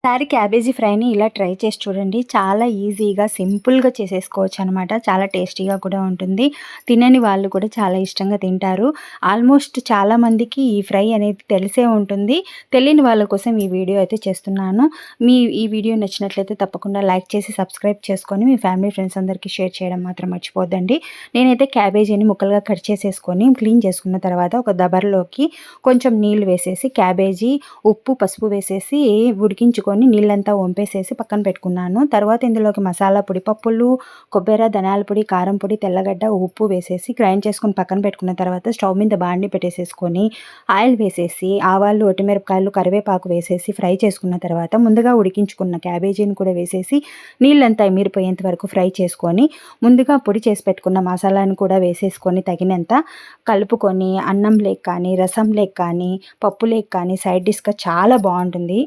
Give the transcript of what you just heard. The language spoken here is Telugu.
ఒకసారి క్యాబేజీ ఫ్రైని ఇలా ట్రై చేసి చూడండి. చాలా ఈజీగా, సింపుల్‌గా చేసేసుకోవచ్చనమాట. చాలా టేస్టీగా కూడా ఉంటుంది. తినని వాళ్ళు కూడా చాలా ఇష్టంగా తింటారు. ఆల్మోస్ట్ చాలామందికి ఈ ఫ్రై అనేది తెలిసే ఉంటుంది. తెలియని వాళ్ళ కోసం ఈ వీడియో అయితే చేస్తున్నాను. ఈ వీడియో నచ్చినట్లయితే తప్పకుండా లైక్ చేసి, సబ్స్క్రైబ్ చేసుకొని మీ ఫ్యామిలీ, ఫ్రెండ్స్ అందరికీ షేర్ చేయడం మాత్రం మర్చిపోద్దండి. నేనైతే క్యాబేజీని ముక్కలుగా కట్ చేసేసుకొని, క్లీన్ చేసుకున్న తర్వాత ఒక దబరలోకి కొంచెం నీళ్లు వేసేసి, క్యాబేజీ, ఉప్పు, పసుపు వేసేసి ఉడికించుకొని నీళ్ళంతా వంపేసేసి పక్కన పెట్టుకున్నాను. తర్వాత ఇందులోకి మసాలా పొడి, పప్పులు, కొబ్బెర, ధనియాల పొడి, కారం పొడి, తెల్లగడ్డ, ఉప్పు వేసేసి గ్రైండ్ చేసుకొని పక్కన పెట్టుకున్న తర్వాత స్టవ్ మీద బాండి పెట్టేసేసుకొని ఆయిల్ వేసేసి ఆవాలు, ఒట్టిమిరపకాయలు, కరివేపాకు వేసేసి ఫ్రై చేసుకున్న తర్వాత ముందుగా ఉడికించుకున్న క్యాబేజీని కూడా వేసేసి నీళ్ళంతా ఎమిరిపోయేంత వరకు ఫ్రై చేసుకొని ముందుగా పొడి చేసి పెట్టుకున్న మసాలాను కూడా వేసేసుకొని తగినంత కలుపుకొని అన్నం లేక్ కానీ, రసం లేక్ కానీ, పప్పు లేక్ కానీ సైడ్ డిష్‌గా చాలా బావుంటుంది.